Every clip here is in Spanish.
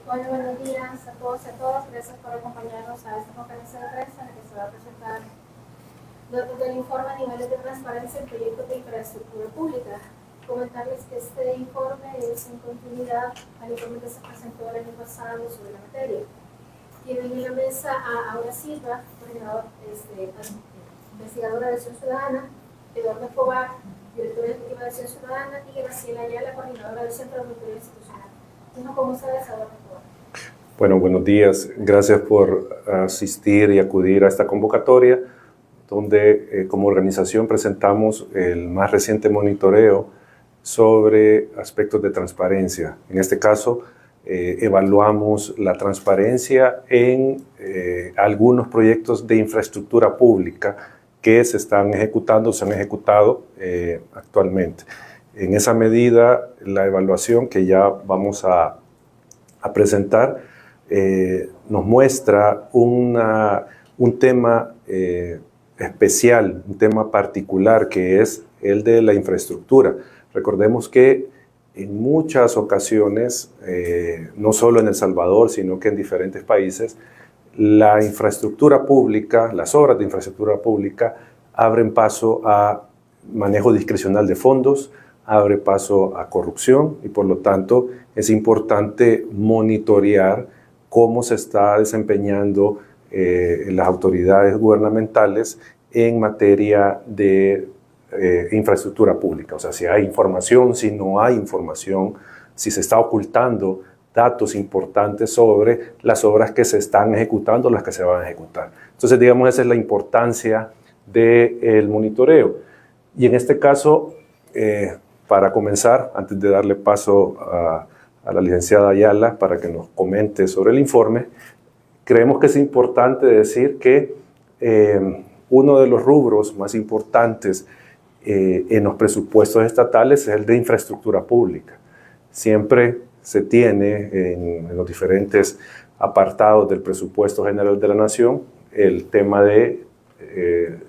Hola, buenos días a todos y a todas. Gracias por acompañarnos a esta conferencia de prensa en la que se va a presentar datos del informe a niveles de transparencia en proyectos de infraestructura pública. Comentarles que este informe es en continuidad al informe que se presentó el año pasado sobre la materia. Tienen en la mesa a Aura Silva, investigadora de Acción Ciudadana, Eduardo Escobar, directora ejecutiva de Acción Ciudadana, y Graciela Ayala, coordinadora del Centro de Auditoría Institucional. ¿Cómo sabes, Eduardo Escobar? Bueno, buenos días. Gracias por asistir y acudir a esta convocatoria, donde como organización presentamos el más reciente monitoreo sobre aspectos de transparencia. En este caso, evaluamos la transparencia en algunos proyectos de infraestructura pública que se están ejecutando, se han ejecutado actualmente. En esa medida, la evaluación que ya vamos a presentar nos muestra un tema especial, un tema particular, que es el de la infraestructura. Recordemos que en muchas ocasiones, no solo en El Salvador, sino que en diferentes países, la infraestructura pública, las obras de infraestructura pública abren paso a manejo discrecional de fondos, abre paso a corrupción y por lo tanto es importante monitorear cómo se está desempeñando las autoridades gubernamentales en materia de infraestructura pública. O sea, si hay información, si no hay información, si se está ocultando datos importantes sobre las obras que se están ejecutando, las que se van a ejecutar. Entonces, digamos, esa es la importancia del monitoreo. Y en este caso, para comenzar, antes de darle paso a la licenciada Ayala para que nos comente sobre el informe, creemos que es importante decir que uno de los rubros más importantes en los presupuestos estatales es el de infraestructura pública. Siempre se tiene en los diferentes apartados del presupuesto general de la Nación el tema de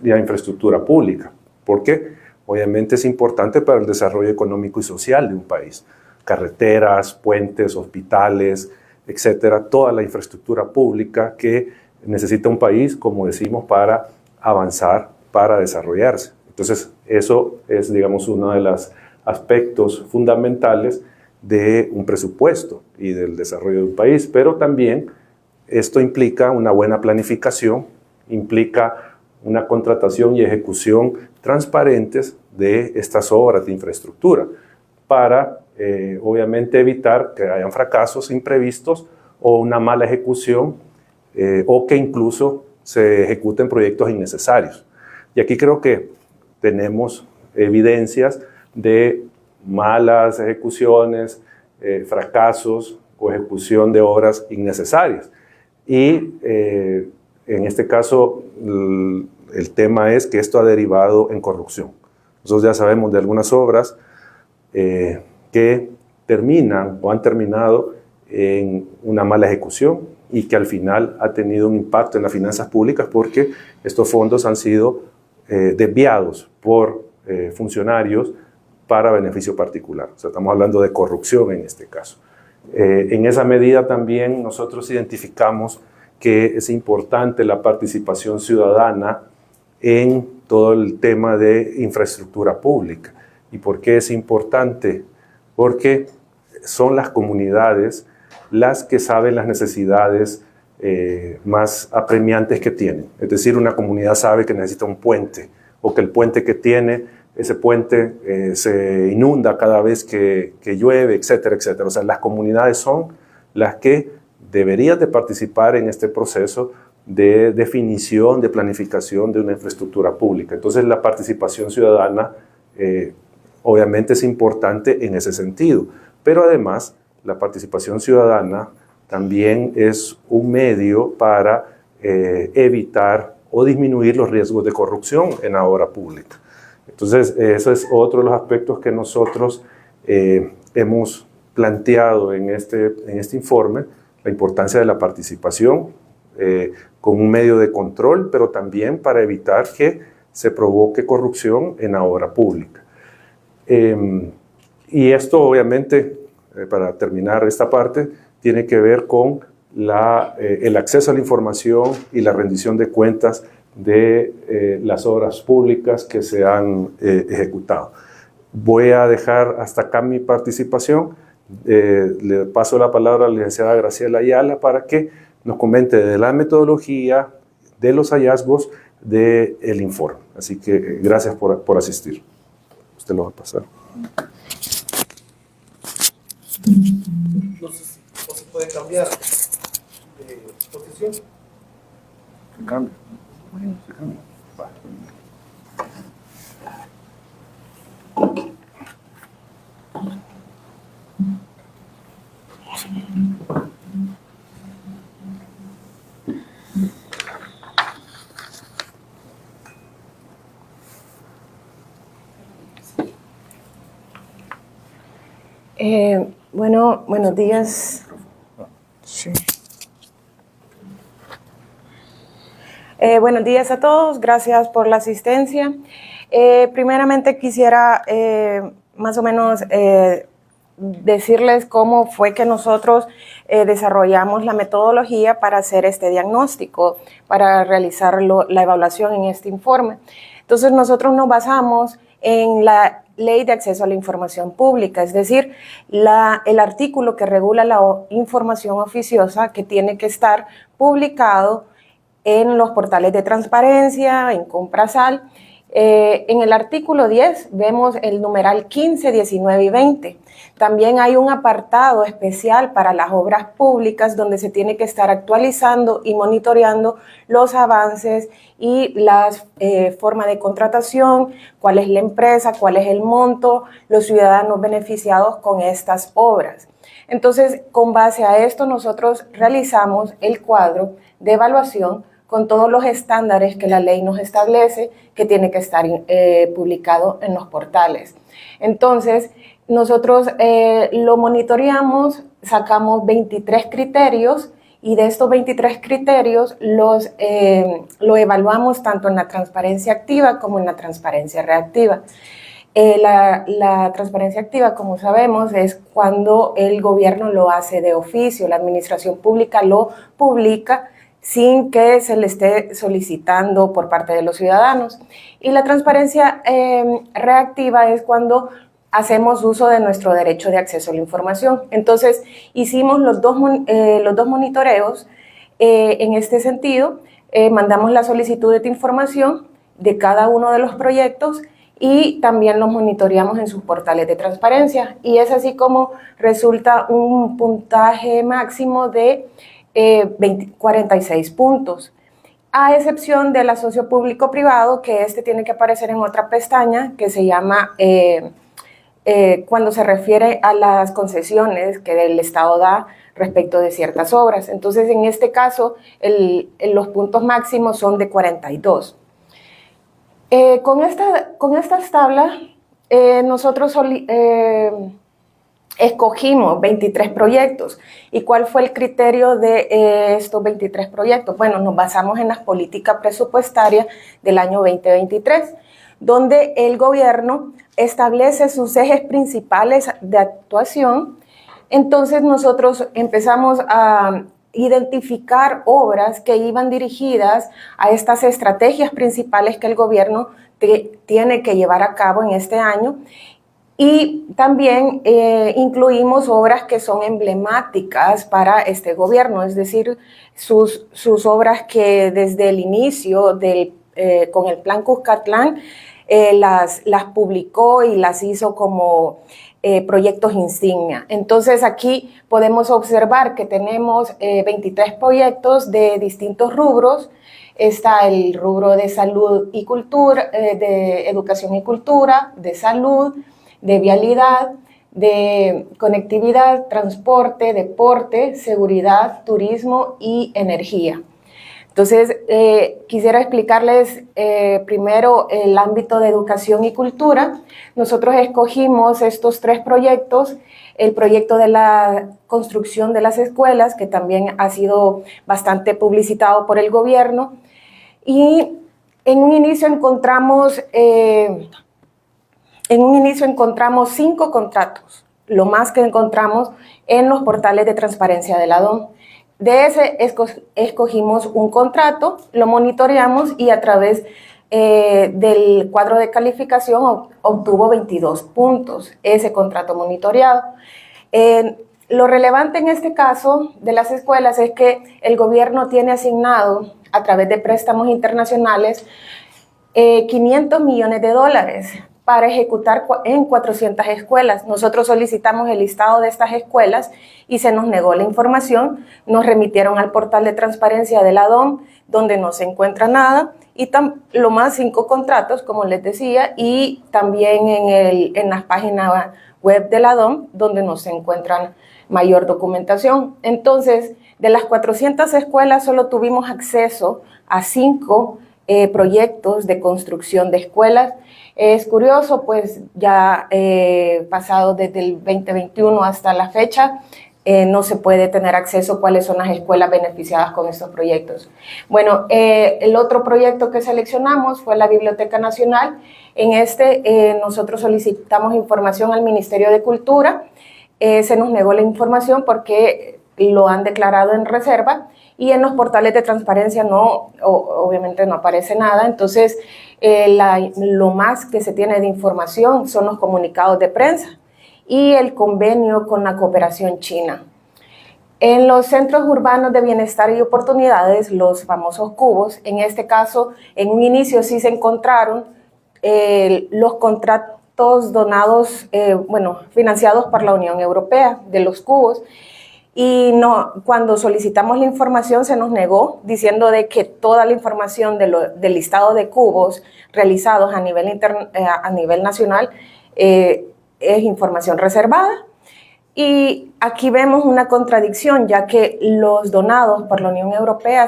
la infraestructura pública. ¿Por qué? Obviamente es importante para el desarrollo económico y social de un país. Carreteras, puentes, hospitales, etcétera, toda la infraestructura pública que necesita un país, como decimos, para avanzar, para desarrollarse. Entonces, eso es, digamos, uno de los aspectos fundamentales de un presupuesto y del desarrollo de un país, pero también esto implica una buena planificación, implica una contratación y ejecución transparentes de estas obras de infraestructura para, obviamente, evitar que hayan fracasos imprevistos o una mala ejecución o que incluso se ejecuten proyectos innecesarios. Y aquí creo que tenemos evidencias de malas ejecuciones, fracasos o ejecución de obras innecesarias. Y en este caso, el tema es que esto ha derivado en corrupción. Nosotros ya sabemos de algunas obras que terminan o han terminado en una mala ejecución y que al final ha tenido un impacto en las finanzas públicas porque estos fondos han sido desviados por funcionarios para beneficio particular. O sea, estamos hablando de corrupción en este caso. En esa medida también nosotros identificamos que es importante la participación ciudadana en todo el tema de infraestructura pública. ¿Y por qué es importante? Porque son las comunidades las que saben las necesidades más apremiantes que tienen. Es decir, una comunidad sabe que necesita un puente o que el puente que tiene, ese puente se inunda cada vez que llueve, etcétera, etcétera. O sea, las comunidades son las que deberían de participar en este proceso de definición, de planificación de una infraestructura pública. Entonces, la participación ciudadana obviamente es importante en ese sentido, pero además la participación ciudadana también es un medio para evitar o disminuir los riesgos de corrupción en la obra pública. Entonces, eso es otro de los aspectos que nosotros hemos planteado en este informe, la importancia de la participación con un medio de control, pero también para evitar que se provoque corrupción en la obra pública. Y esto, obviamente, para terminar esta parte, tiene que ver con el acceso a la información y la rendición de cuentas de las obras públicas que se han ejecutado. Voy a dejar hasta acá mi participación. Le paso la palabra a la licenciada Graciela Ayala para que nos comente de la metodología, de los hallazgos del informe. Así que gracias por asistir. Usted lo va a pasar. No sé si se puede cambiar de posición. Se cambia. Bueno, se cambia. Va. Bueno, buenos días. Sí. Buenos días a todos, gracias por la asistencia. Primeramente quisiera más o menos decirles cómo fue que nosotros desarrollamos la metodología para hacer este diagnóstico, para realizar la evaluación en este informe. Entonces nosotros nos basamos en la Ley de Acceso a la Información Pública, es decir, el artículo que regula la información oficiosa que tiene que estar publicado en los portales de transparencia, en Comprasal. En el artículo 10 vemos el numeral 15, 19 y 20. También hay un apartado especial para las obras públicas donde se tiene que estar actualizando y monitoreando los avances y las formas de contratación, cuál es la empresa, cuál es el monto, los ciudadanos beneficiados con estas obras. Entonces, con base a esto, nosotros realizamos el cuadro de evaluación con todos los estándares que la ley nos establece que tiene que estar publicado en los portales. Entonces, nosotros lo monitoreamos, sacamos 23 criterios y de estos 23 criterios lo evaluamos tanto en la transparencia activa como en la transparencia reactiva. La transparencia activa, como sabemos, es cuando el gobierno lo hace de oficio, la administración pública lo publica sin que se le esté solicitando por parte de los ciudadanos. Y la transparencia reactiva es cuando hacemos uso de nuestro derecho de acceso a la información. Entonces, hicimos los dos monitoreos en este sentido. Mandamos la solicitud de información de cada uno de los proyectos y también los monitoreamos en sus portales de transparencia. Y es así como resulta un puntaje máximo de 46 puntos, a excepción del asocio público-privado, que tiene que aparecer en otra pestaña que se llama cuando se refiere a las concesiones que el Estado da respecto de ciertas obras. Entonces, en este caso, los puntos máximos son de 42. Con estas tablas, nosotros escogimos 23 proyectos. ¿Y cuál fue el criterio de estos 23 proyectos? Bueno, nos basamos en las políticas presupuestarias del año 2023, donde el gobierno establece sus ejes principales de actuación. Entonces nosotros empezamos a identificar obras que iban dirigidas a estas estrategias principales que el gobierno tiene que llevar a cabo en este año. Y también incluimos obras que son emblemáticas para este gobierno, es decir, sus obras que desde el inicio con el Plan Cuscatlán las publicó y las hizo como proyectos insignia. Entonces aquí podemos observar que tenemos 23 proyectos de distintos rubros. Está el rubro de salud y cultura, de educación y cultura, de salud, de vialidad, de conectividad, transporte, deporte, seguridad, turismo y energía. Entonces, quisiera explicarles primero el ámbito de educación y cultura. Nosotros escogimos estos 3 proyectos, el proyecto de la construcción de las escuelas, que también ha sido bastante publicitado por el gobierno, y en un inicio encontramos 5 contratos. lo más que encontramos en los portales de transparencia de la DOM. De ese escogimos un contrato, lo monitoreamos y a través del cuadro de calificación obtuvo 22 puntos ese contrato monitoreado. Lo relevante en este caso de las escuelas es que el gobierno tiene asignado a través de préstamos internacionales $500 millones para ejecutar en 400 escuelas. Nosotros solicitamos el listado de estas escuelas y se nos negó la información. Nos remitieron al portal de transparencia de la DOM, donde no se encuentra nada, y lo más 5 contratos, como les decía, y también en las páginas web de la DOM, donde no se encuentra mayor documentación. Entonces, de las 400 escuelas solo tuvimos acceso a 5 proyectos de construcción de escuelas. Es curioso, pues ya pasado desde el 2021 hasta la fecha, no se puede tener acceso a cuáles son las escuelas beneficiadas con estos proyectos. Bueno, el otro proyecto que seleccionamos fue la Biblioteca Nacional. En nosotros solicitamos información al Ministerio de Cultura. Se nos negó la información porque lo han declarado en reserva y en los portales de transparencia obviamente no aparece nada. Entonces, lo más que se tiene de información son los comunicados de prensa y el convenio con la cooperación china. En los centros urbanos de bienestar y oportunidades, los famosos cubos, en este caso, en un inicio sí se encontraron los contratos donados, financiados por la Unión Europea de los cubos, y cuando solicitamos la información se nos negó, diciendo de que toda la información del listado de cubos realizados a nivel nacional es información reservada. Y aquí vemos una contradicción, ya que los donados por la Unión Europea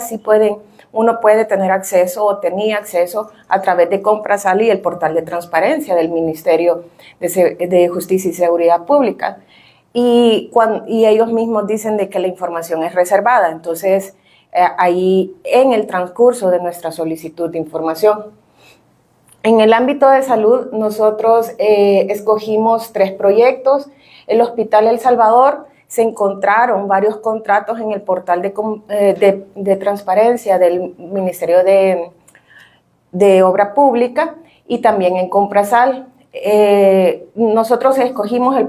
uno puede tener acceso o tenía acceso a través de Comprasal y el portal de transparencia del Ministerio de Justicia y Seguridad Pública. Y ellos mismos dicen de que la información es reservada. Entonces, ahí en el transcurso de nuestra solicitud de información. En el ámbito de salud, nosotros escogimos 3 proyectos. El Hospital El Salvador, se encontraron varios contratos en el portal de transparencia del Ministerio de Obra Pública y también en Comprasal. Nosotros escogimos el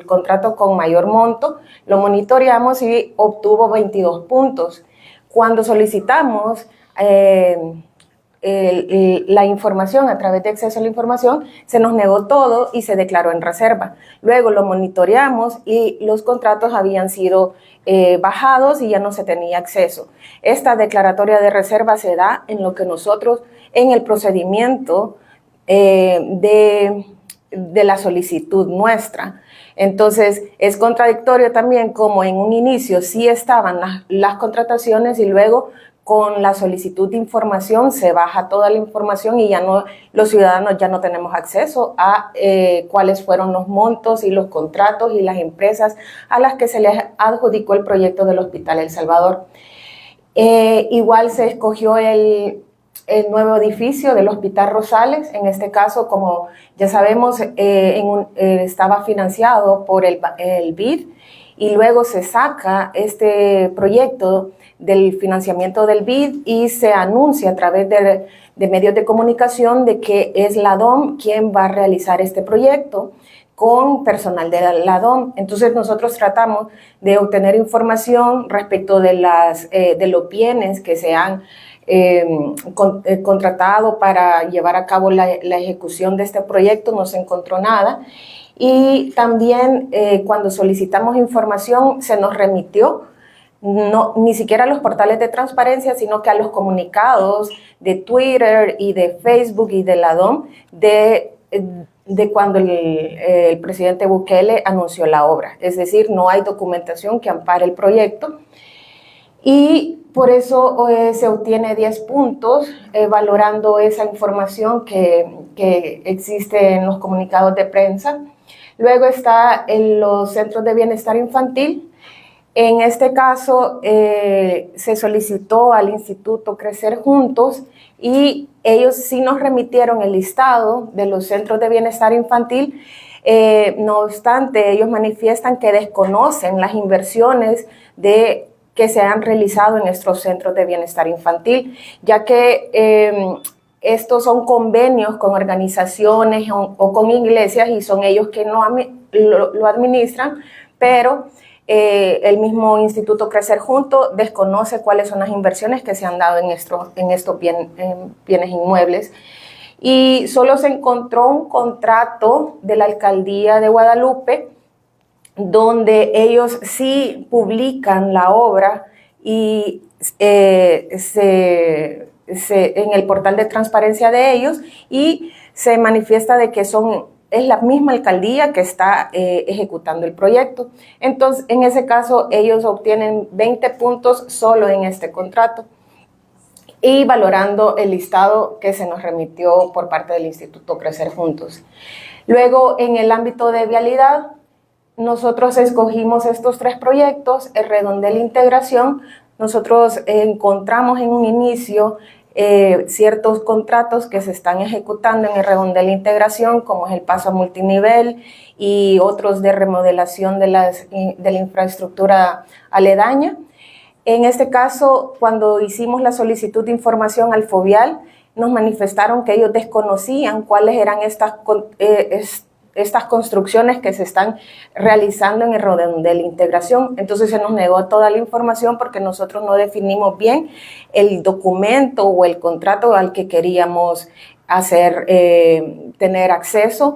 contrato con mayor monto, lo monitoreamos y obtuvo 22 puntos. Cuando solicitamos la información a través de acceso a la información, se nos negó todo y se declaró en reserva. Luego lo monitoreamos y los contratos habían sido bajados y ya no se tenía acceso. Esta declaratoria de reserva se da en lo que nosotros, en el procedimiento de la solicitud nuestra. Entonces, es contradictorio también como en un inicio sí estaban las contrataciones y luego con la solicitud de información se baja toda la información y los ciudadanos ya no tenemos acceso a cuáles fueron los montos y los contratos y las empresas a las que se les adjudicó el proyecto del Hospital El Salvador. Igual se escogió el nuevo edificio del Hospital Rosales. En este caso, como ya sabemos, estaba financiado por el BID y luego se saca este proyecto del financiamiento del BID y se anuncia a través de medios de comunicación de que es la DOM quien va a realizar este proyecto con personal de la DOM. Entonces nosotros tratamos de obtener información respecto de los bienes que se han contratado para llevar a cabo la ejecución de este proyecto. No se encontró nada. Y también cuando solicitamos información se nos remitió ni siquiera a los portales de transparencia, sino que a los comunicados de Twitter y de Facebook y de la DOM de cuando el presidente Bukele anunció la obra. Es decir, no hay documentación que ampare el proyecto y por eso se obtiene 10 puntos valorando esa información que existe en los comunicados de prensa. Luego está en los centros de bienestar infantil. En este caso, se solicitó al Instituto Crecer Juntos y ellos sí nos remitieron el listado de los centros de bienestar infantil No obstante, ellos manifiestan que desconocen las inversiones que se han realizado en estos centros de bienestar infantil, ya que estos son convenios con organizaciones o con iglesias y son ellos que lo administran, pero el mismo Instituto Crecer Juntos desconoce cuáles son las inversiones que se han dado en estos bienes inmuebles. Y solo se encontró un contrato de la Alcaldía de Guadalupe donde ellos sí publican la obra y en el portal de transparencia de ellos, y se manifiesta de que es la misma alcaldía que está ejecutando el proyecto. Entonces, en ese caso, ellos obtienen 20 puntos solo en este contrato, y valorando el listado que se nos remitió por parte del Instituto Crecer Juntos. Luego, en el ámbito de vialidad, nosotros escogimos estos 3 proyectos. El redondel integración, nosotros encontramos en un inicio ciertos contratos que se están ejecutando en el redondel integración, como es el paso a multinivel y otros de remodelación de la infraestructura aledaña. En este caso, cuando hicimos la solicitud de información al Fovial, nos manifestaron que ellos desconocían cuáles eran estas construcciones que se están realizando en el redondel integración. Entonces se nos negó toda la información porque nosotros no definimos bien el documento o el contrato al que queríamos tener acceso.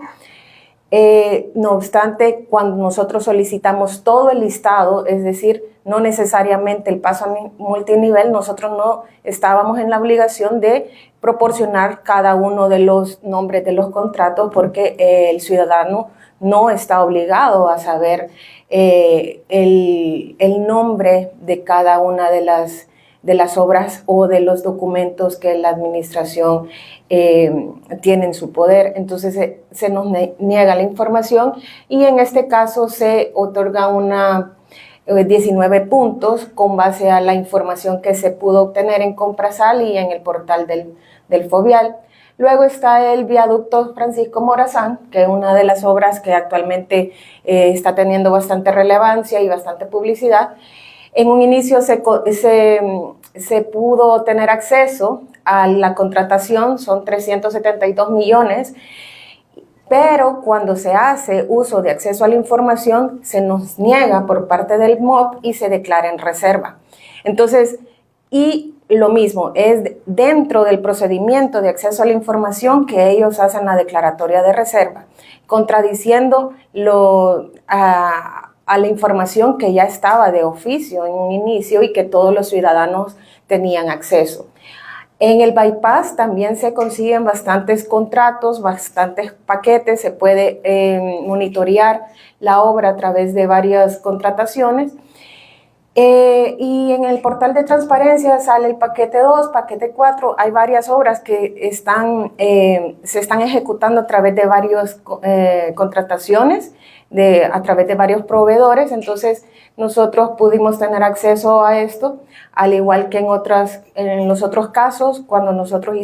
No obstante, cuando nosotros solicitamos todo el listado, es decir, no necesariamente el paso a multinivel, nosotros no estábamos en la obligación de proporcionar cada uno de los nombres de los contratos, porque el ciudadano no está obligado a saber el nombre de cada una de las obras o de los documentos que la administración tiene en su poder. Entonces se nos niega la información, y en este caso se otorga 19 puntos con base a la información que se pudo obtener en Comprasal y en el portal del Fovial. Luego está el viaducto Francisco Morazán, que es una de las obras que actualmente está teniendo bastante relevancia y bastante publicidad. En un inicio se pudo tener acceso a la contratación, son 372 millones, pero cuando se hace uso de acceso a la información, se nos niega por parte del MOP y se declara en reserva. Entonces, y lo mismo, es dentro del procedimiento de acceso a la información que ellos hacen la declaratoria de reserva, contradiciendo a la información que ya estaba de oficio en un inicio y que todos los ciudadanos tenían acceso. En el bypass también se consiguen bastantes contratos, bastantes paquetes, se puede monitorear la obra a través de varias contrataciones. Y en el portal de transparencia sale el paquete 2, paquete 4, hay varias obras que se están ejecutando a través de varias contrataciones, a través de varios proveedores. Entonces nosotros pudimos tener acceso a esto, al igual que en los otros casos, cuando nosotros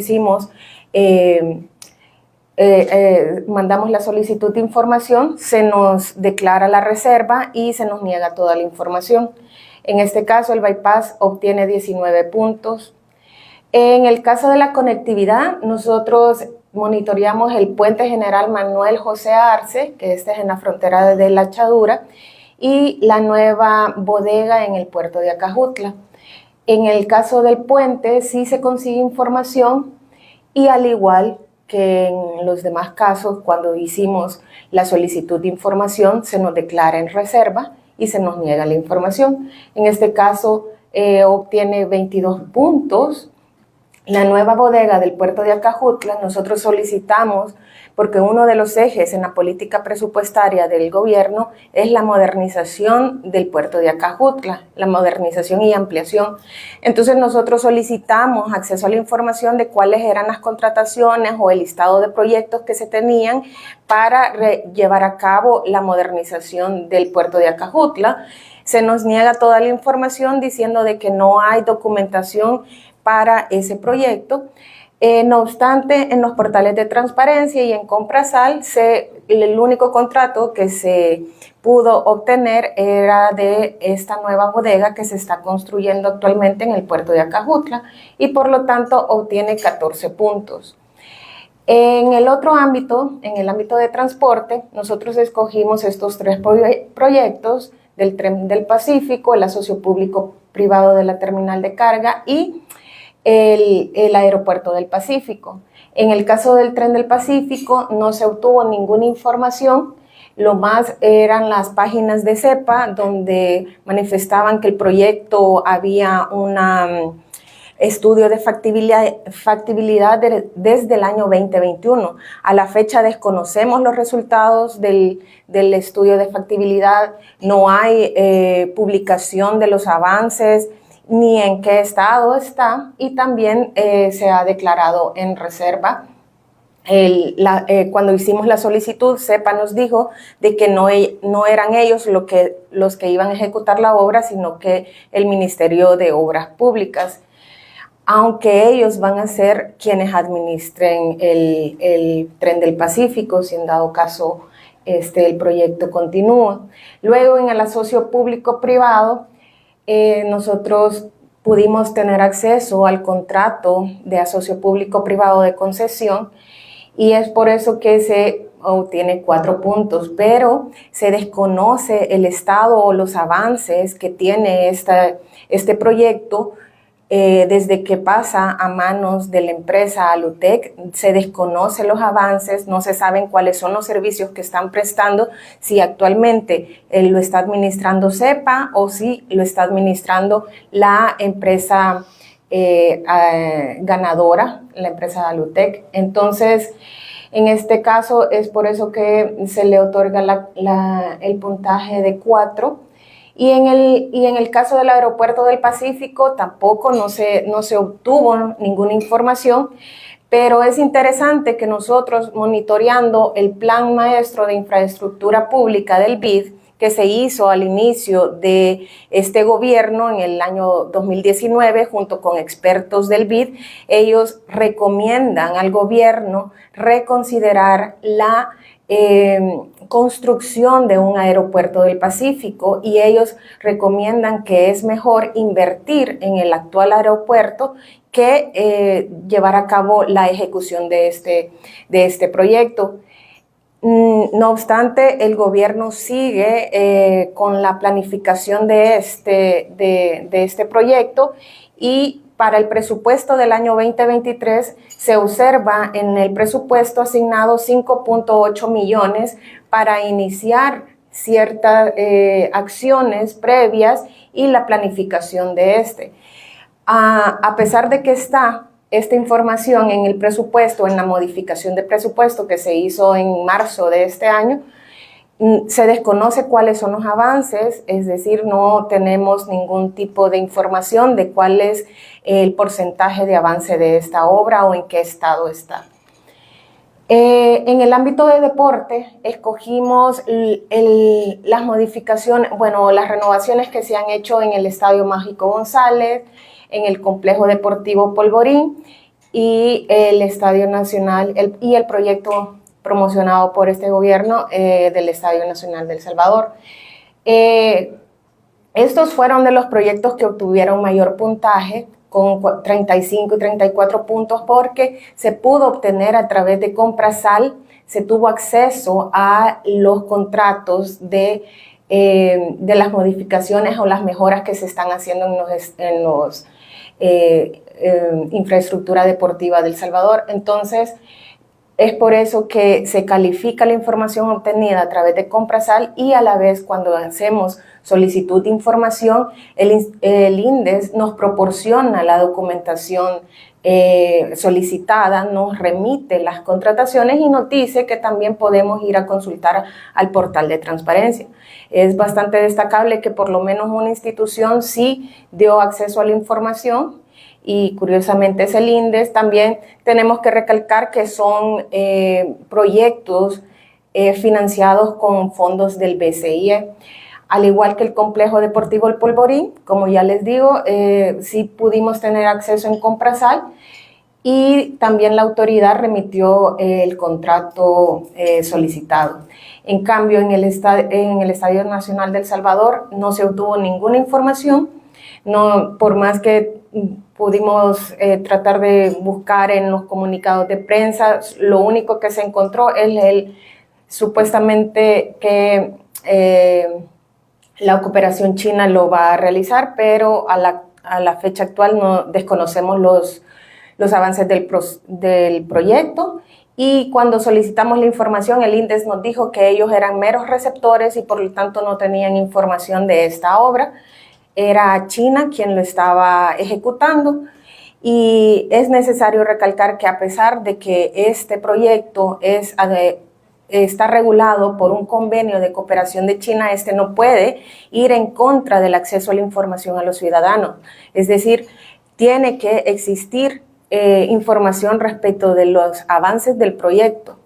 mandamos la solicitud de información, se nos declara la reserva y se nos niega toda la información. En este caso, el bypass obtiene 19 puntos. En el caso de la conectividad, nosotros monitoreamos el puente general Manuel José Arce, que este es en la frontera de La Chadura, y la nueva bodega en el puerto de Acajutla. En el caso del puente, sí se consigue información, y al igual que en los demás casos, cuando hicimos la solicitud de información, se nos declara en reserva y se nos niega la información. En este caso, obtiene 22 puntos. La nueva bodega del puerto de Acajutla, nosotros solicitamos, porque uno de los ejes en la política presupuestaria del gobierno es la modernización del puerto de Acajutla, la modernización y ampliación. Entonces nosotros solicitamos acceso a la información de cuáles eran las contrataciones o el listado de proyectos que se tenían para llevar a cabo la modernización del puerto de Acajutla. Se nos niega toda la información diciendo de que no hay documentación para ese proyecto. No obstante, en los portales de transparencia y en Comprasal, el único contrato que se pudo obtener era de esta nueva bodega que se está construyendo actualmente en el puerto de Acajutla y por lo tanto obtiene 14 puntos. En el otro ámbito, en el ámbito de transporte, nosotros escogimos estos 3 proyectos del Tren del Pacífico, el asocio público-privado de la terminal de carga y el aeropuerto del Pacífico. En el caso del Tren del Pacífico no se obtuvo ninguna información, lo más eran las páginas de CEPA donde manifestaban que el proyecto había un estudio de factibilidad desde el año 2021. A la fecha desconocemos los resultados del estudio de factibilidad, no hay publicación de los avances, ni en qué estado está, y también se ha declarado en reserva. Cuando hicimos la solicitud, CEPA nos dijo de que no eran ellos los que iban a ejecutar la obra, sino que el Ministerio de Obras Públicas, aunque ellos van a ser quienes administren el Tren del Pacífico, si en dado caso el proyecto continúa. Luego, en el asocio público-privado, nosotros pudimos tener acceso al contrato de asocio público-privado de concesión y es por eso que se obtiene 4 puntos, pero se desconoce el estado o los avances que tiene este proyecto. Desde que pasa a manos de la empresa Alutec, se desconocen los avances, no se saben cuáles son los servicios que están prestando, si actualmente lo está administrando CEPA o si lo está administrando la empresa ganadora, la empresa Alutec. Entonces, en este caso es por eso que se le otorga el puntaje de 4. Y en el caso del aeropuerto del Pacífico tampoco no se obtuvo ninguna información, pero es interesante que nosotros, monitoreando el Plan Maestro de Infraestructura Pública del BID, que se hizo al inicio de este gobierno en el año 2019 junto con expertos del BID, ellos recomiendan al gobierno reconsiderar la construcción de un aeropuerto del Pacífico y ellos recomiendan que es mejor invertir en el actual aeropuerto que llevar a cabo la ejecución de este proyecto. No obstante, el gobierno sigue con la planificación de este proyecto y para el presupuesto del año 2023 se observa en el presupuesto asignado 5.8 millones para iniciar ciertas acciones previas y la planificación de A pesar de que está esta información en el presupuesto, en la modificación de presupuesto que se hizo en marzo de este año, se desconoce cuáles son los avances, es decir, no tenemos ningún tipo de información de cuál es el porcentaje de avance de esta obra o en qué estado está. En el ámbito de deporte, escogimos las modificaciones, las renovaciones que se han hecho en el Estadio Mágico González, en el Complejo Deportivo Polvorín y el Estadio Nacional y el proyecto promocionado por este gobierno del Estadio Nacional de El Salvador. Estos fueron de los proyectos que obtuvieron mayor puntaje, con 35 y 34 puntos, porque se pudo obtener a través de Comprasal, se tuvo acceso a los contratos de las modificaciones o las mejoras que se están haciendo en los infraestructura deportiva de El Salvador. Entonces, es por eso que se califica la información obtenida a través de Comprasal y a la vez cuando hacemos solicitud de información, el INDES nos proporciona la documentación solicitada, nos remite las contrataciones y nos dice que también podemos ir a consultar al portal de transparencia. Es bastante destacable que por lo menos una institución sí dio acceso a la información y curiosamente es el INDES. También tenemos que recalcar que son proyectos financiados con fondos del BCIE. Al igual que el Complejo Deportivo El Polvorín, como ya les digo, sí pudimos tener acceso en Comprasal y también la autoridad remitió el contrato solicitado. En cambio, en el Estadio Nacional de El Salvador no se obtuvo ninguna información, no, por más que pudimos tratar de buscar en los comunicados de prensa, lo único que se encontró es supuestamente que la cooperación china lo va a realizar, pero a la fecha actual no desconocemos los avances del proyecto, y cuando solicitamos la información, el INDES nos dijo que ellos eran meros receptores y por lo tanto no tenían información de esta obra. Era China quien lo estaba ejecutando, y es necesario recalcar que a pesar de que este proyecto está regulado por un convenio de cooperación de China, este no puede ir en contra del acceso a la información a los ciudadanos. Es decir, tiene que existir información respecto de los avances del proyecto.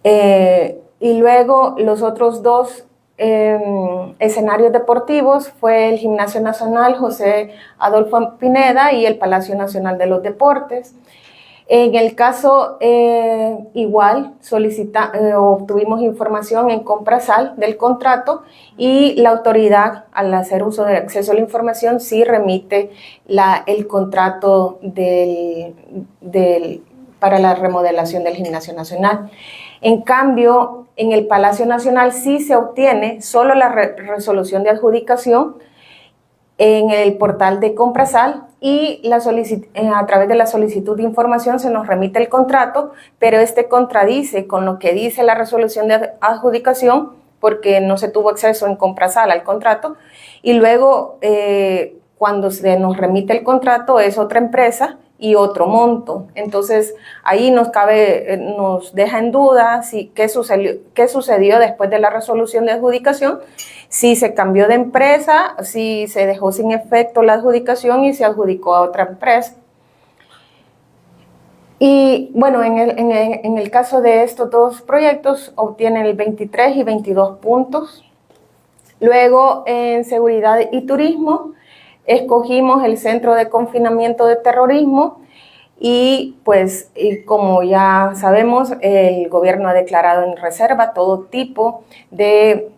Y luego los otros dos escenarios deportivos fue el Gimnasio Nacional José Adolfo Pineda y el Palacio Nacional de los Deportes. En el caso igual obtuvimos información en Comprasal del contrato, y la autoridad, al hacer uso del acceso a la información, sí remite el contrato para la remodelación del Gimnasio Nacional. En cambio, en el Palacio Nacional sí se obtiene solo la resolución de adjudicación en el portal de Comprasal, y a través de la solicitud de información se nos remite el contrato, pero este contradice con lo que dice la resolución de adjudicación, porque no se tuvo acceso en Comprasal al contrato, y luego cuando se nos remite el contrato es otra empresa y otro monto. Entonces ahí nos deja en duda qué sucedió después de la resolución de adjudicación, si se cambió de empresa, si se dejó sin efecto la adjudicación y se adjudicó a otra empresa. Y bueno, en el caso de estos dos proyectos obtienen el 23 y 22 puntos. Luego, en seguridad y turismo, escogimos el Centro de Confinamiento de Terrorismo, y pues como ya sabemos, el gobierno ha declarado en reserva todo tipo de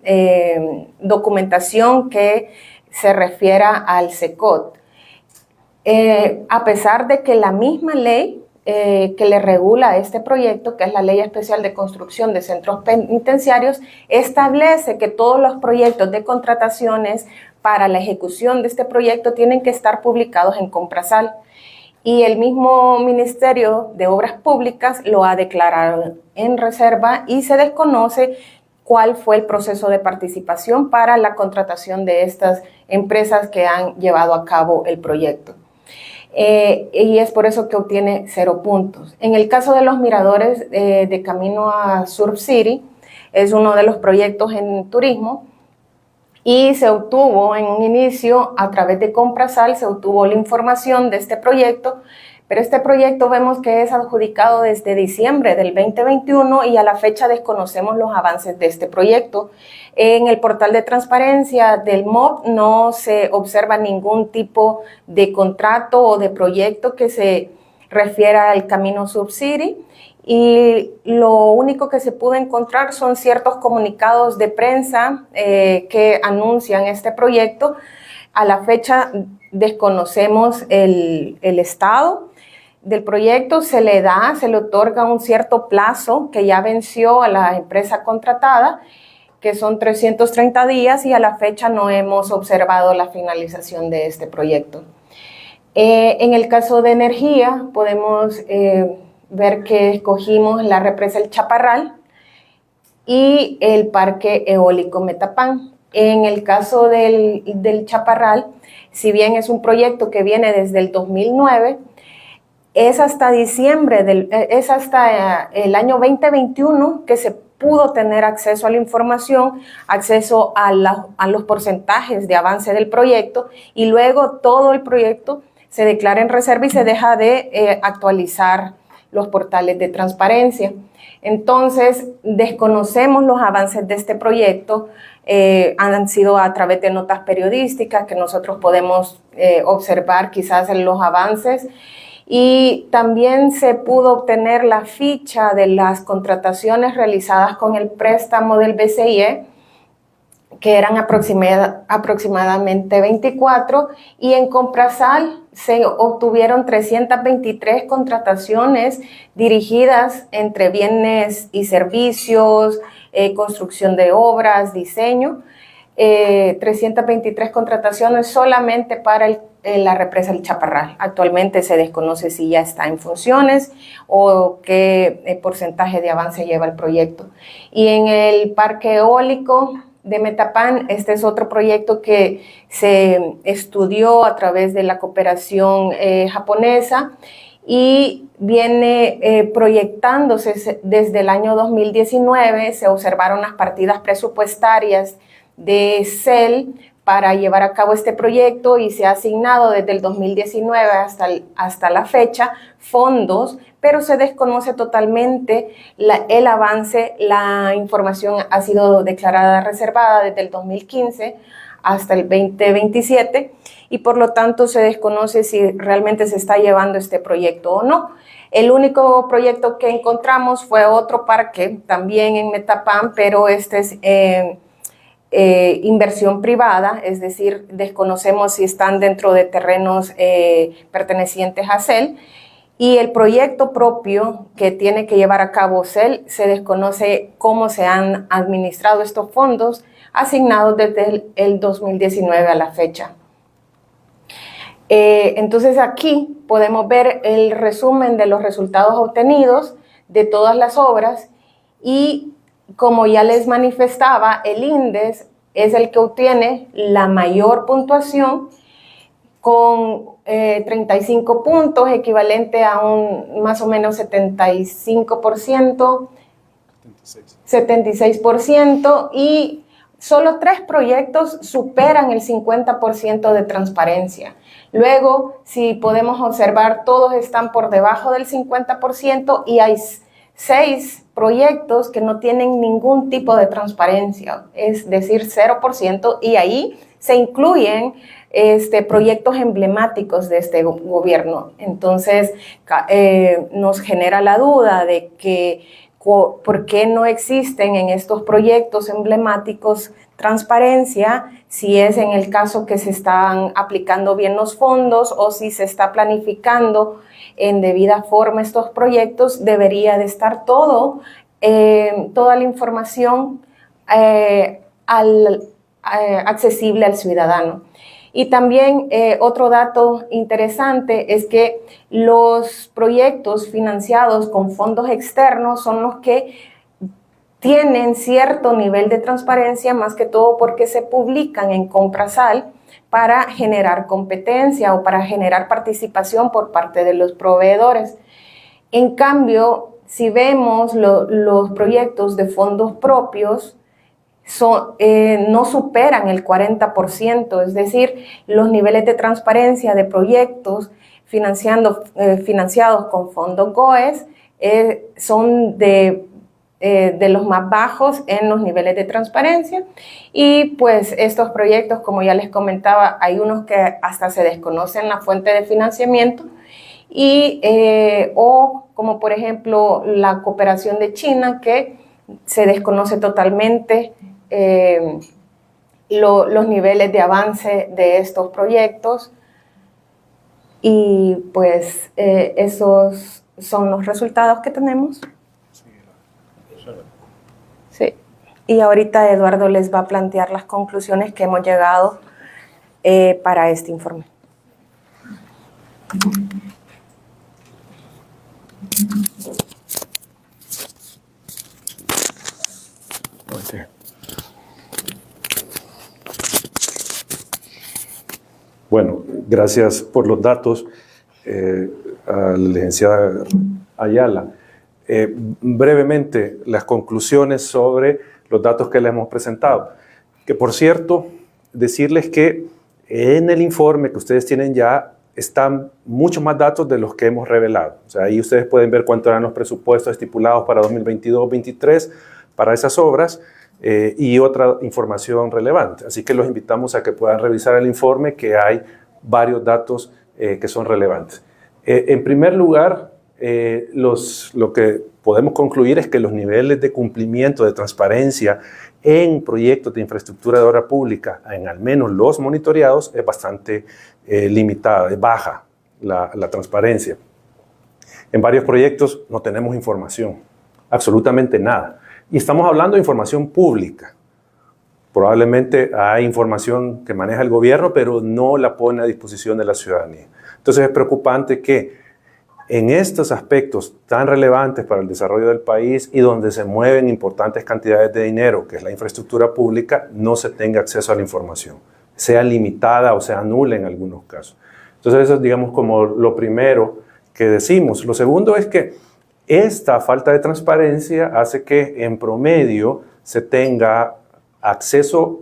documentación que se refiera al SECOT. A pesar de que la misma ley que le regula este proyecto, que es la Ley Especial de Construcción de Centros Penitenciarios, establece que todos los proyectos de contrataciones para la ejecución de este proyecto tienen que estar publicados en Comprasal. Y el mismo Ministerio de Obras Públicas lo ha declarado en reserva, y se desconoce cuál fue el proceso de participación para la contratación de estas empresas que han llevado a cabo el proyecto. Y es por eso que obtiene 0 puntos. En el caso de los miradores de camino a Surf City, es uno de los proyectos en turismo, y se obtuvo en un inicio a través de Comprasal, se obtuvo la información de este proyecto, pero este proyecto vemos que es adjudicado desde diciembre del 2021 y a la fecha desconocemos los avances de este proyecto. En el portal de transparencia del MOB no se observa ningún tipo de contrato o de proyecto que se refiera al camino Surf City, y lo único que se pudo encontrar son ciertos comunicados de prensa que anuncian este proyecto. A la fecha desconocemos el estado del proyecto, se le otorga un cierto plazo que ya venció a la empresa contratada, que son 330 días, y a la fecha no hemos observado la finalización de este proyecto. En el caso de energía, podemos ver que escogimos la represa El Chaparral y el parque eólico Metapán. En el caso del Chaparral, si bien es un proyecto que viene desde el 2009, es hasta el año 2021 que se pudo tener acceso a la información, acceso a los porcentajes de avance del proyecto, y luego todo el proyecto se declara en reserva y se deja de actualizar los portales de transparencia. Entonces, desconocemos los avances de este proyecto, han sido a través de notas periodísticas que nosotros podemos observar quizás en los avances, y también se pudo obtener la ficha de las contrataciones realizadas con el préstamo del BCIE, que eran aproximadamente 24, y en Comprasal se obtuvieron 323 contrataciones dirigidas entre bienes y servicios, construcción de obras, diseño, 323 contrataciones solamente para la represa El Chaparral. Actualmente se desconoce si ya está en funciones o qué porcentaje de avance lleva el proyecto. Y en el parque eólico de Metapán, este es otro proyecto que se estudió a través de la cooperación japonesa y viene proyectándose desde el año 2019. Se observaron las partidas presupuestarias de CEL para llevar a cabo este proyecto y se ha asignado desde el 2019 hasta la fecha fondos, pero se desconoce totalmente el avance. La información ha sido declarada reservada desde el 2015 hasta el 2027 y por lo tanto se desconoce si realmente se está llevando este proyecto o no. El único proyecto que encontramos fue otro parque también en Metapán, pero este es inversión privada, es decir, desconocemos si están dentro de terrenos pertenecientes a CEL, y el proyecto propio que tiene que llevar a cabo CEL se desconoce cómo se han administrado estos fondos asignados desde el 2019 a la fecha. Entonces aquí podemos ver el resumen de los resultados obtenidos de todas las obras y como ya les manifestaba, el INDES es el que obtiene la mayor puntuación con 35 puntos, equivalente a un más o menos 75%, 76%, y solo 3 proyectos superan el 50% de transparencia. Luego, si podemos observar, todos están por debajo del 50% y hay 6 proyectos que no tienen ningún tipo de transparencia, es decir, 0%, y ahí se incluyen proyectos emblemáticos de este gobierno. Entonces, nos genera la duda de que por qué no existen en estos proyectos emblemáticos transparencia, si es en el caso que se están aplicando bien los fondos o si se está planificando en debida forma estos proyectos. Debería de estar toda la información accesible al ciudadano. Y también otro dato interesante es que los proyectos financiados con fondos externos son los que tienen cierto nivel de transparencia, más que todo porque se publican en Comprasal para generar competencia o para generar participación por parte de los proveedores. En cambio, si vemos los proyectos de fondos propios, no superan el 40%, es decir, los niveles de transparencia de proyectos financiados con fondos GOES son de los más bajos en los niveles de transparencia. Y pues estos proyectos, como ya les comentaba, hay unos que hasta se desconocen la fuente de financiamiento o como por ejemplo la cooperación de China, que se desconoce totalmente los niveles de avance de estos proyectos. Y pues esos son los resultados que tenemos. Sí. Y ahorita Eduardo les va a plantear las conclusiones que hemos llegado para este informe. Okay. Bueno, gracias por los datos a la licenciada Ayala. Brevemente, las conclusiones sobre los datos que le hemos presentado. Que por cierto, decirles que en el informe que ustedes tienen ya están muchos más datos de los que hemos revelado. O sea, ahí ustedes pueden ver cuántos eran los presupuestos estipulados para 2022-23 para esas obras y otra información relevante. Así que los invitamos a que puedan revisar el informe, que hay varios datos que son relevantes. En primer lugar, lo que podemos concluir es que los niveles de cumplimiento, de transparencia en proyectos de infraestructura de obra pública, en al menos los monitoreados, es bastante limitada, es baja la transparencia. En varios proyectos no tenemos información, absolutamente nada. Y estamos hablando de información pública. Probablemente hay información que maneja el gobierno, pero no la pone a disposición de la ciudadanía. Entonces es preocupante que en estos aspectos tan relevantes para el desarrollo del país y donde se mueven importantes cantidades de dinero, que es la infraestructura pública, no se tenga acceso a la información, sea limitada o sea nula en algunos casos. Entonces eso es, digamos, como lo primero que decimos. Lo segundo es que esta falta de transparencia hace que en promedio se tenga acceso,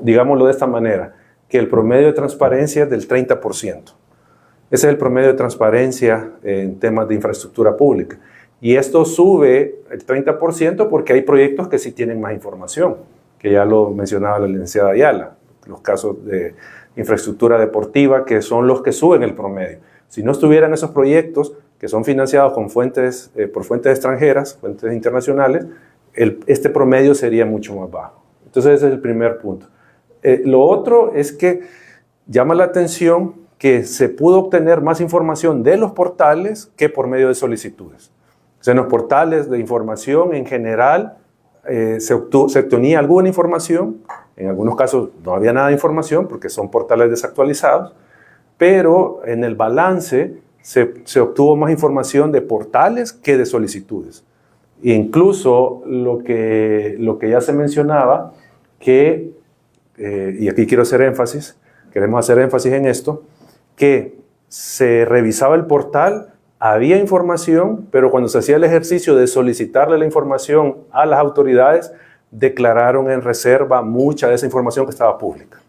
digámoslo de esta manera, que el promedio de transparencia es del 30%. Ese es el promedio de transparencia en temas de infraestructura pública. Y esto sube el 30% porque hay proyectos que sí tienen más información, que ya lo mencionaba la licenciada Ayala, los casos de infraestructura deportiva, que son los que suben el promedio. Si no estuvieran esos proyectos, que son financiados con por fuentes extranjeras, fuentes internacionales, este promedio sería mucho más bajo. Entonces ese es el primer punto. Lo otro es que llama la atención que se pudo obtener más información de los portales que por medio de solicitudes. O sea, en los portales de información en general se obtenía alguna información, en algunos casos no había nada de información porque son portales desactualizados, pero en el balance se obtuvo más información de portales que de solicitudes. E incluso lo que ya se mencionaba, y aquí quiero hacer énfasis, queremos hacer énfasis en esto, que se revisaba el portal, había información, pero cuando se hacía el ejercicio de solicitarle la información a las autoridades, declararon en reserva mucha de esa información que estaba pública.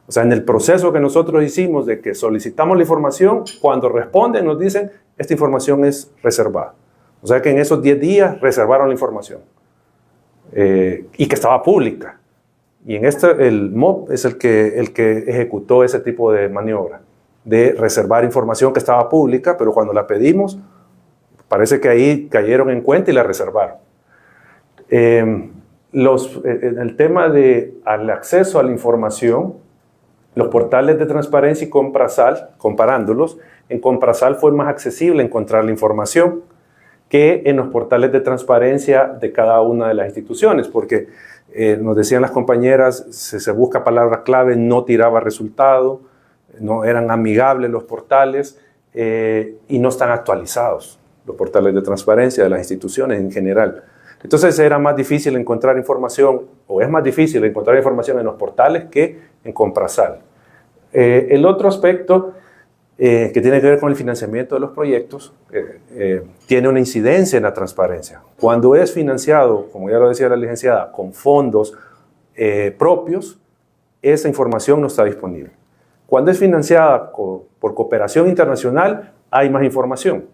O sea, en el proceso que nosotros hicimos de que solicitamos la información, cuando responden nos dicen, esta información es reservada. O sea que en esos 10 días reservaron la información y que estaba pública. Y en el MOP es el que ejecutó ese tipo de maniobra, de reservar información que estaba pública, pero cuando la pedimos, parece que ahí cayeron en cuenta y la reservaron. En el tema del acceso a la información, los portales de transparencia y Comprasal, comparándolos, en Comprasal fue más accesible encontrar la información que en los portales de transparencia de cada una de las instituciones, porque nos decían las compañeras, se busca palabra clave, no tiraba resultado, no eran amigables los portales y no están actualizados los portales de transparencia de las instituciones en general. Entonces era más difícil encontrar información, o es más difícil encontrar información en los portales que en Comprasal. El otro aspecto que tiene que ver con el financiamiento de los proyectos tiene una incidencia en la transparencia. Cuando es financiado, como ya lo decía la licenciada, con fondos propios, esa información no está disponible. Cuando es financiada por cooperación internacional, hay más información,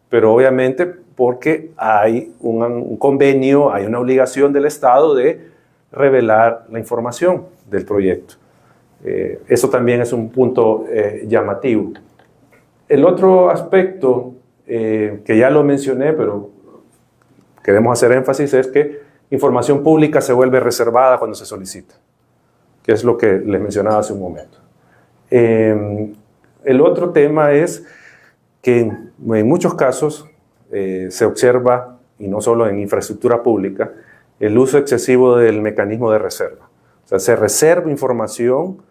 pero obviamente porque hay un convenio, hay una obligación del Estado de revelar la información del proyecto. Eso también es un punto llamativo. El otro aspecto que ya lo mencioné, pero queremos hacer énfasis, es que información pública se vuelve reservada cuando se solicita, que es lo que les mencionaba hace un momento. El otro tema es que en muchos casos se observa, y no solo en infraestructura pública, el uso excesivo del mecanismo de reserva. O sea, se reserva información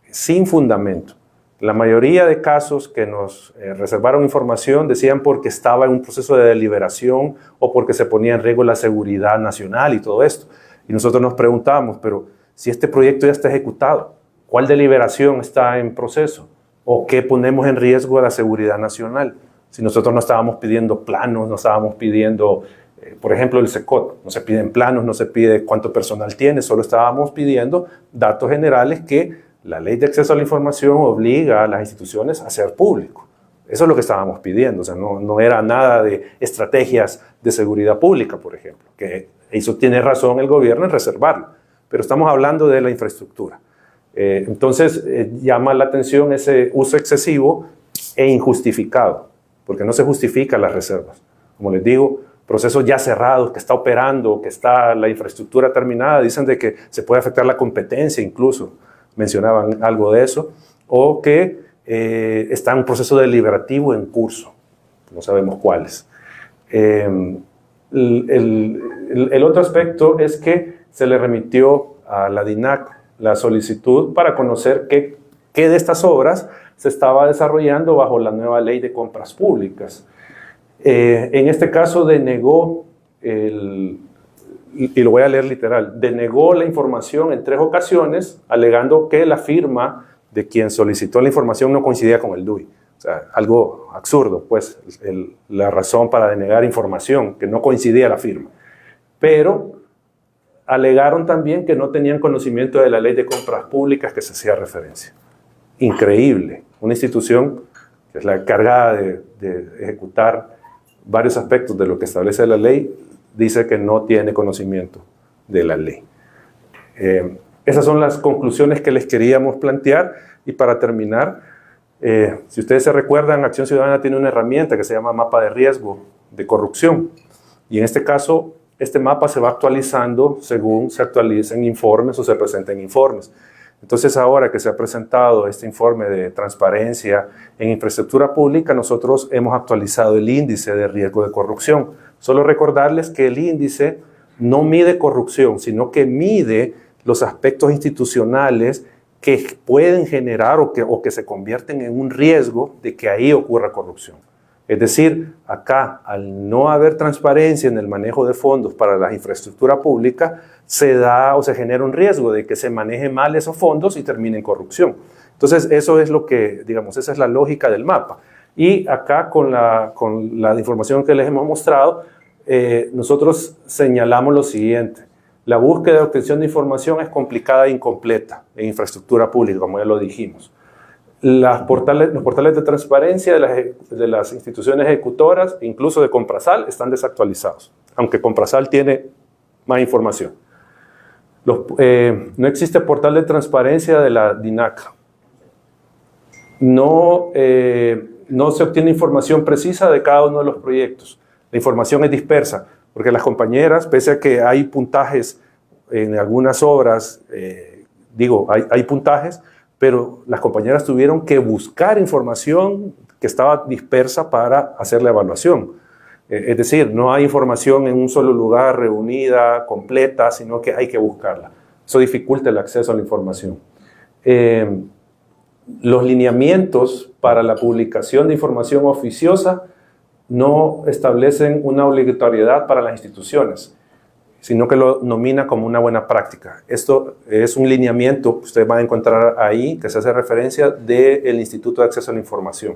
sin fundamento. La mayoría de casos que nos reservaron información decían porque estaba en un proceso de deliberación o porque se ponía en riesgo la seguridad nacional y todo esto. Y nosotros nos preguntábamos, pero si este proyecto ya está ejecutado, ¿cuál deliberación está en proceso? ¿O qué ponemos en riesgo a la seguridad nacional? Si nosotros no estábamos pidiendo planos, no estábamos pidiendo, por ejemplo, el SECOT, no se piden planos, no se pide cuánto personal tiene, solo estábamos pidiendo datos generales que la Ley de Acceso a la Información obliga a las instituciones a hacer público. Eso es lo que estábamos pidiendo, o sea, no era nada de estrategias de seguridad pública, por ejemplo, que eso tiene razón el gobierno en reservarlo, pero estamos hablando de la infraestructura. Entonces, llama la atención ese uso excesivo e injustificado, porque no se justifican las reservas. Como les digo, procesos ya cerrados, que está operando, que está la infraestructura terminada, dicen de que se puede afectar la competencia incluso, mencionaban algo de eso, o que está un proceso deliberativo en curso, no sabemos cuáles. El otro aspecto es que se le remitió a la DINAC la solicitud para conocer qué de estas obras se estaba desarrollando bajo la nueva ley de compras públicas. En este caso denegó, y lo voy a leer literal, denegó la información en 3 ocasiones, alegando que la firma de quien solicitó la información no coincidía con el DUI. O sea, algo absurdo, pues, la razón para denegar información, que no coincidía la firma. Pero alegaron también que no tenían conocimiento de la ley de compras públicas que se hacía referencia. Increíble. Una institución que es la encargada de ejecutar varios aspectos de lo que establece la ley, dice que no tiene conocimiento de la ley. Esas son las conclusiones que les queríamos plantear. Y para terminar, si ustedes se recuerdan, Acción Ciudadana tiene una herramienta que se llama mapa de riesgo de corrupción. Y en este caso, este mapa se va actualizando según se actualicen informes o se presenten informes. Entonces, ahora que se ha presentado este informe de transparencia en infraestructura pública, nosotros hemos actualizado el índice de riesgo de corrupción. Solo recordarles que el índice no mide corrupción, sino que mide los aspectos institucionales que pueden generar o que se convierten en un riesgo de que ahí ocurra corrupción. Es decir, acá, al no haber transparencia en el manejo de fondos para la infraestructura pública, se da o se genera un riesgo de que se maneje mal esos fondos y termine en corrupción. Entonces, eso es lo que, digamos, esa es la lógica del mapa. Y acá, con la información que les hemos mostrado, nosotros señalamos lo siguiente. La búsqueda de obtención de información es complicada e incompleta en infraestructura pública, como ya lo dijimos. Los portales de transparencia de las instituciones ejecutoras, incluso de Comprasal, están desactualizados, aunque Comprasal tiene más información. No existe portal de transparencia de la DINAC. No se obtiene información precisa de cada uno de los proyectos. La información es dispersa, porque las compañeras, pese a que hay puntajes en algunas obras, hay puntajes, pero las compañeras tuvieron que buscar información que estaba dispersa para hacer la evaluación. Es decir, no hay información en un solo lugar reunida, completa, sino que hay que buscarla. Eso dificulta el acceso a la información. Los lineamientos para la publicación de información oficiosa no establecen una obligatoriedad para las instituciones, sino que lo nomina como una buena práctica. Esto es un lineamiento que ustedes van a encontrar ahí, que se hace referencia del Instituto de Acceso a la Información.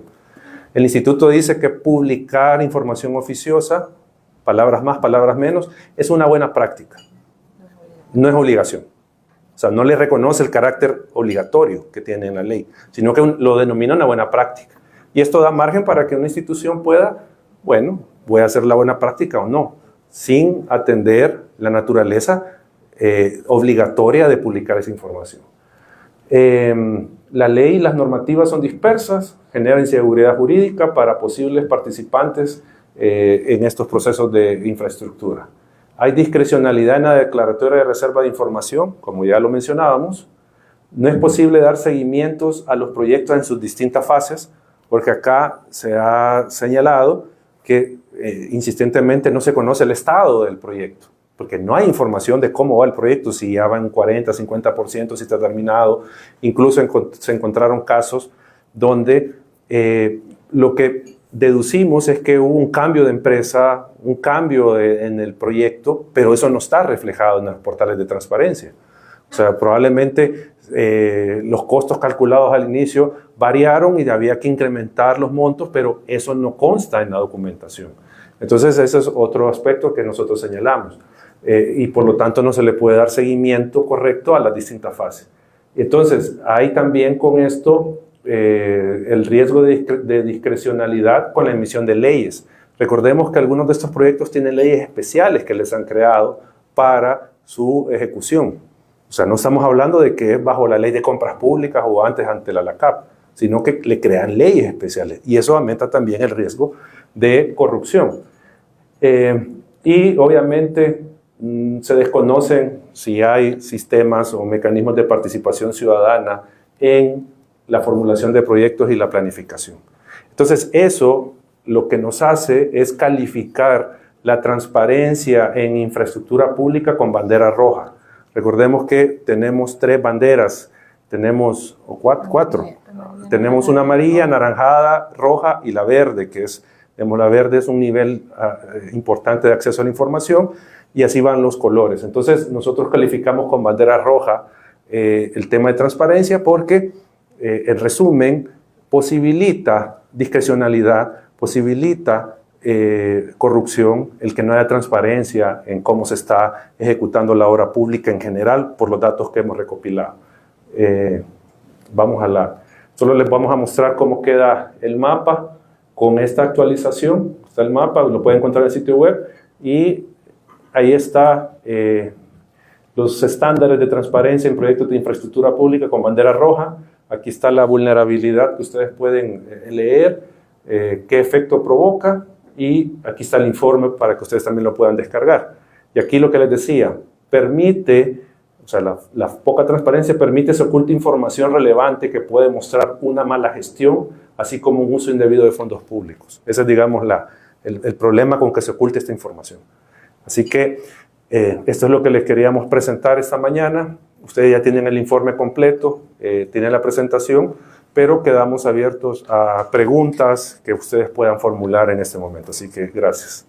El instituto dice que publicar información oficiosa, palabras más, palabras menos, es una buena práctica. No es obligación. O sea, no le reconoce el carácter obligatorio que tiene en la ley, sino que lo denomina una buena práctica. Y esto da margen para que una institución pueda, bueno, voy a hacer la buena práctica o no, sin atender la naturaleza obligatoria de publicar esa información. La ley y las normativas son dispersas, generan inseguridad jurídica para posibles participantes en estos procesos de infraestructura. Hay discrecionalidad en la declaratoria de reserva de información, como ya lo mencionábamos. No es posible dar seguimientos a los proyectos en sus distintas fases, porque acá se ha señalado que insistentemente no se conoce el estado del proyecto, porque no hay información de cómo va el proyecto, si ya va en 40, 50%, si está terminado. Incluso se encontraron casos donde lo que deducimos es que hubo un cambio de empresa, un cambio en el proyecto, pero eso no está reflejado en los portales de transparencia. O sea, probablemente los costos calculados al inicio variaron y había que incrementar los montos, pero eso no consta en la documentación. Entonces, ese es otro aspecto que nosotros señalamos. Y por lo tanto no se le puede dar seguimiento correcto a las distintas fases. Entonces, hay también con esto el riesgo de discrecionalidad con la emisión de leyes. Recordemos que algunos de estos proyectos tienen leyes especiales que les han creado para su ejecución. O sea, no estamos hablando de que es bajo la ley de compras públicas o antes ante la LACAP. sino que le crean leyes especiales. Y eso aumenta también el riesgo de corrupción. Y obviamente se desconocen si hay sistemas o mecanismos de participación ciudadana en la formulación de proyectos y la planificación. Entonces eso lo que nos hace es calificar la transparencia en infraestructura pública con bandera roja. Recordemos que tenemos 3 banderas, tenemos cuatro. Tenemos una amarilla, anaranjada, roja y la verde, que es, digamos, la verde es un nivel importante de acceso a la información, y así van los colores. Entonces nosotros calificamos con bandera roja el tema de transparencia porque, en resumen, posibilita discrecionalidad, posibilita corrupción, el que no haya transparencia en cómo se está ejecutando la obra pública en general por los datos que hemos recopilado. Solo les vamos a mostrar cómo queda el mapa con esta actualización. Está el mapa, lo pueden encontrar en el sitio web, y ahí está los estándares de transparencia en proyectos de infraestructura pública con bandera roja. Aquí está la vulnerabilidad que ustedes pueden leer, qué efecto provoca, y aquí está el informe para que ustedes también lo puedan descargar. Y aquí lo que les decía, permite, o sea, la poca transparencia permite se oculta información relevante que puede mostrar una mala gestión, así como un uso indebido de fondos públicos. Ese es, digamos, el problema con que se oculte esta información. Así que esto es lo que les queríamos presentar esta mañana. Ustedes ya tienen el informe completo, tienen la presentación, pero quedamos abiertos a preguntas que ustedes puedan formular en este momento. Así que gracias.